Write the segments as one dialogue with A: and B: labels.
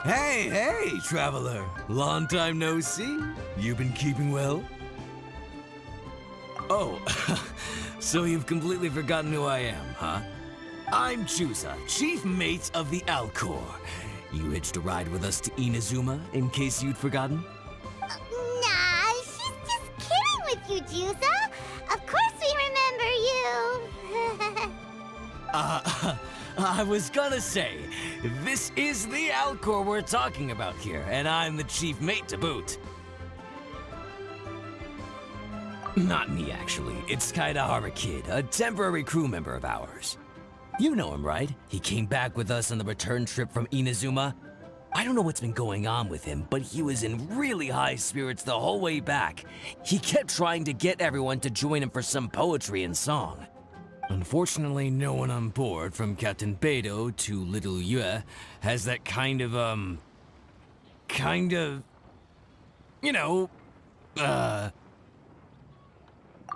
A: Hey, traveler. Long time no see. You been keeping well? Oh, so you've completely forgotten who I am, huh? I'm Juza, chief mate of the Alcor. You hitched a ride with us to Inazuma, in case you'd forgotten?
B: Nah, she's just kidding with you, Juza. Of course we remember you.
A: I was gonna say, this is the Alcor we're talking about here, and I'm the chief mate to boot. Not me, actually. It's Kazuha Kid, a temporary crew member of ours. You know him, right? He came back with us on the return trip from Inazuma. I don't know what's been going on with him, but he was in really high spirits the whole way back. He kept trying to get everyone to join him for some poetry and song. Unfortunately, no one on board, from Captain Beidou to little Liyue, has that kind of,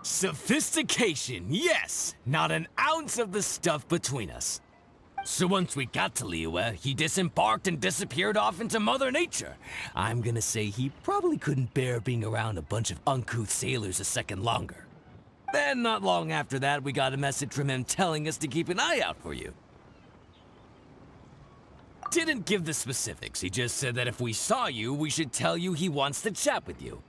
A: sophistication, yes! Not an ounce of the stuff between us. So once we got to Liyue, he disembarked and disappeared off into Mother Nature. I'm gonna say he probably couldn't bear being around a bunch of uncouth sailors a second longer. Then, not long after that, we got a message from him telling us to keep an eye out for you. Didn't give the specifics, he just said that if we saw you, we should tell you he wants to chat with you.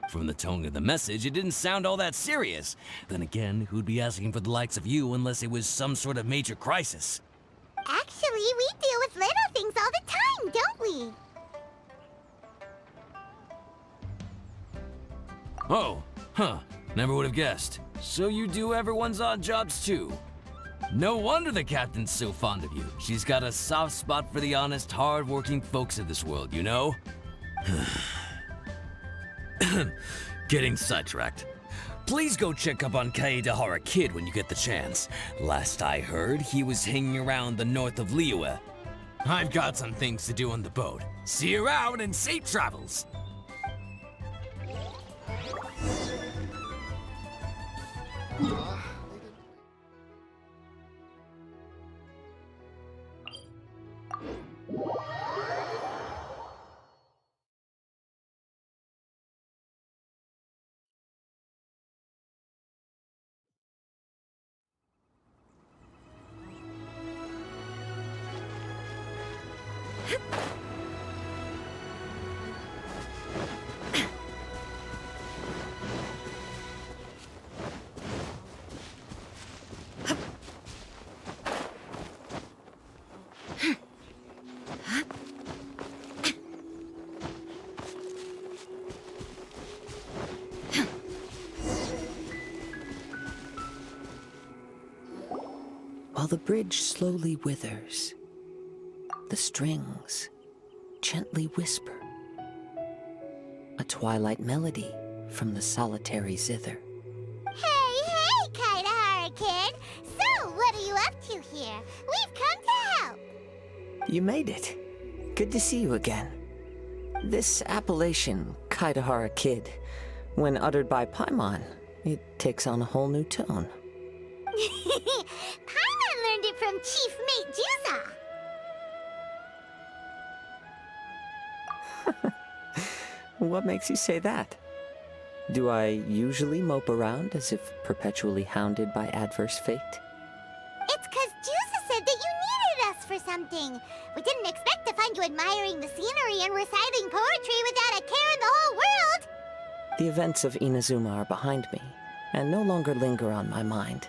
A: From the tone of the message, it didn't sound all that serious. Then again, who'd be asking for the likes of you unless it was some sort of major crisis?
B: Actually, we deal with little things all the time, don't we?
A: Oh, huh. Never would have guessed. So you do everyone's odd jobs too. No wonder the captain's so fond of you. She's got a soft spot for the honest, hard-working folks of this world, you know? Getting sidetracked. Please go check up on Kazuha Kid when you get the chance. Last I heard, he was hanging around the north of Liyue. I've got some things to do on the boat. See you around and safe travels!
C: While the bridge slowly withers, the strings gently whisper, a twilight melody from the solitary zither.
B: Hey, Kazuha Kid! So, what are you up to here? We've come to help!
C: You made it. Good to see you again. This appellation, Kazuha Kid, when uttered by Paimon, it takes on a whole new tone.
B: Paimon learned it from Chief Mate Juza.
C: What makes you say that? Do I usually mope around as if perpetually hounded by adverse fate?
B: It's 'cause Juza said that you needed us for something. We didn't expect to find you admiring the scenery and reciting poetry without a care in the whole world.
C: The events of Inazuma are behind me, and no longer linger on my mind.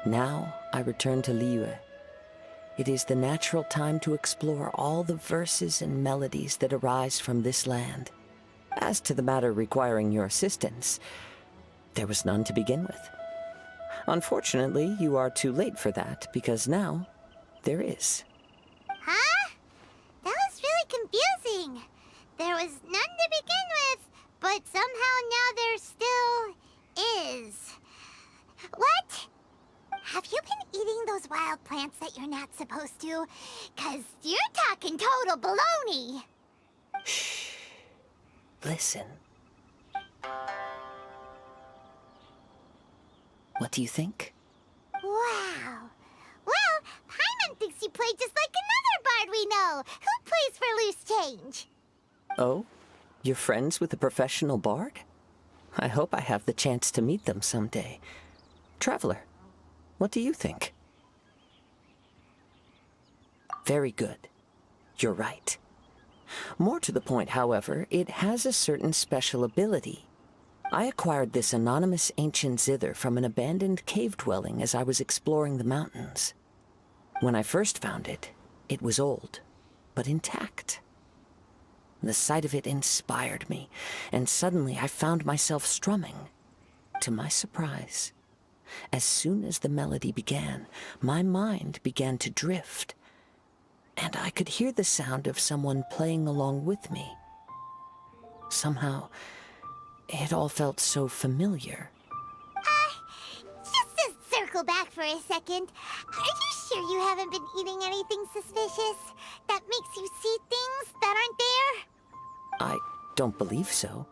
C: Now I return to Liyue. It is the natural time to explore all the verses and melodies that arise from this land. As to the matter requiring your assistance, there was none to begin with. Unfortunately, you are too late for that, because now there is.
B: Huh? That was really confusing. There was none to begin with, but somehow now there still is. What? Have you been eating those wild plants that you're not supposed to? 'Cause you're talking total baloney.
C: Shh. Listen. What do you think?
B: Wow. Well, Paimon thinks you play just like another bard we know, who exchange.
C: Oh? You're friends with a professional bard? I hope I have the chance to meet them someday. Traveler, what do you think? Very good. You're right. More to the point, however, it has a certain special ability. I acquired this anonymous ancient zither from an abandoned cave dwelling as I was exploring the mountains. When I first found it, it was old, but intact. The sight of it inspired me, and suddenly I found myself strumming. To my surprise, as soon as the melody began, my mind began to drift, and I could hear the sound of someone playing along with me. Somehow, it all felt so familiar.
B: Just to circle back for a second, are you sure you haven't been eating anything suspicious that makes you see things that aren't there?
C: I don't believe so,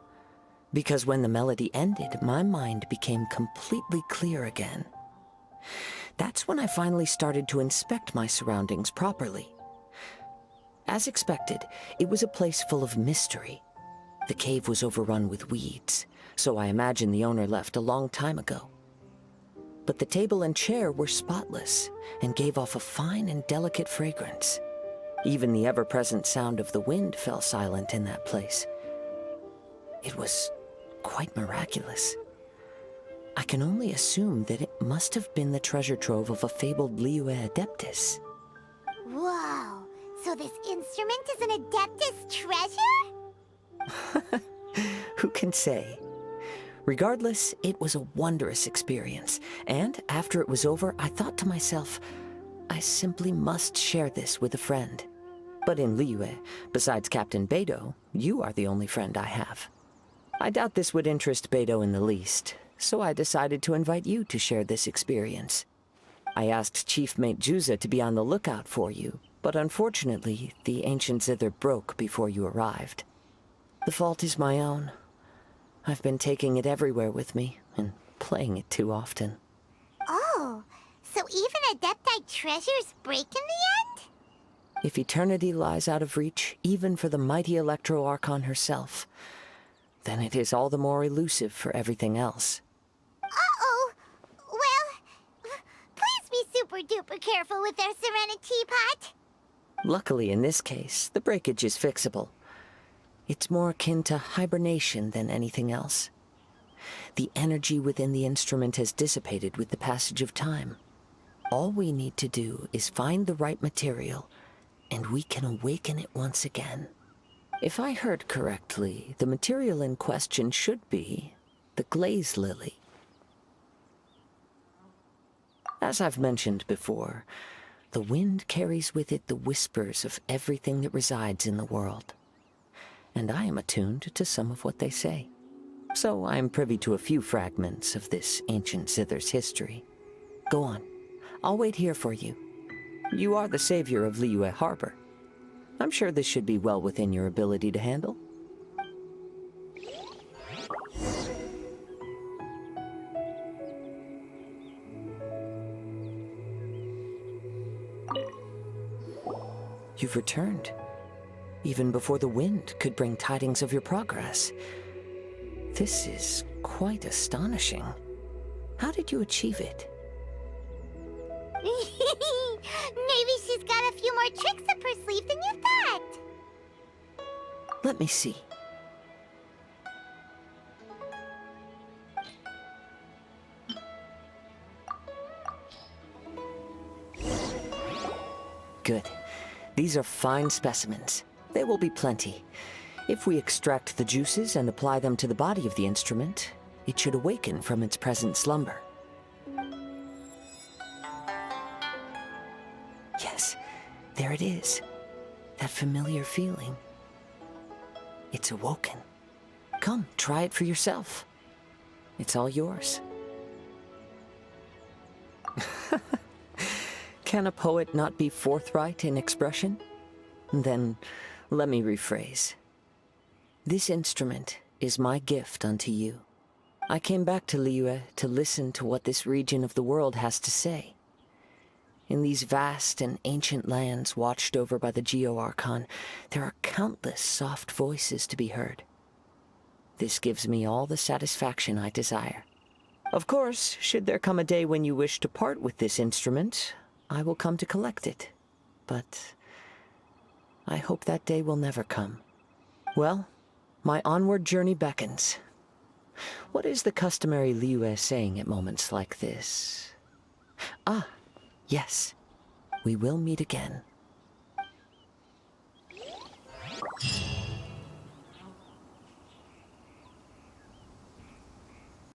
C: because when the melody ended, my mind became completely clear again. That's when I finally started to inspect my surroundings properly. As expected, it was a place full of mystery. The cave was overrun with weeds, so I imagine the owner left a long time ago. But the table and chair were spotless and gave off a fine and delicate fragrance. Even the ever-present sound of the wind fell silent in that place. It was quite miraculous. I can only assume that it must have been the treasure trove of a fabled Liyue adeptus.
B: Whoa, so this instrument is an Adeptus treasure?
C: Who can say? Regardless, it was a wondrous experience, and after it was over, I thought to myself, I simply must share this with a friend. But in Liyue, besides Captain Beidou, you are the only friend I have. I doubt this would interest Beidou in the least, so I decided to invite you to share this experience. I asked Chief Mate Juza to be on the lookout for you, but unfortunately, the ancient zither broke before you arrived. The fault is my own. I've been taking it everywhere with me, and playing it too often.
B: Oh, so even Adepti treasures break in the end?
C: If eternity lies out of reach, even for the mighty Electro Archon herself, then it is all the more elusive for everything else.
B: Uh-oh. Well, please be super-duper careful with their Serenity Teapot.
C: Luckily, in this case, the breakage is fixable. It's more akin to hibernation than anything else. The energy within the instrument has dissipated with the passage of time. All we need to do is find the right material, and we can awaken it once again. If I heard correctly, the material in question should be the glaze lily. As I've mentioned before, the wind carries with it the whispers of everything that resides in the world. And I am attuned to some of what they say. So I am privy to a few fragments of this ancient zither's history. Go on. I'll wait here for you. You are the savior of Liyue Harbor. I'm sure this should be well within your ability to handle. You've returned, even before the wind could bring tidings of your progress. This is quite astonishing. How did you achieve it?
B: Maybe she's got a few more tricks up her sleeve than you thought.
C: Let me see. Good. These are fine specimens. There will be plenty. If we extract the juices and apply them to the body of the instrument, it should awaken from its present slumber. Yes, there it is. That familiar feeling. It's awoken. Come, try it for yourself. It's all yours. Can a poet not be forthright in expression? Then, let me rephrase. This instrument is my gift unto you. I came back to Liyue to listen to what this region of the world has to say. In these vast and ancient lands watched over by the Geo-Archon, there are countless soft voices to be heard. This gives me all the satisfaction I desire. Of course, should there come a day when you wish to part with this instrument, I will come to collect it. But I hope that day will never come. Well, my onward journey beckons. What is the customary Liyue saying at moments like this? Ah, yes. We will meet again.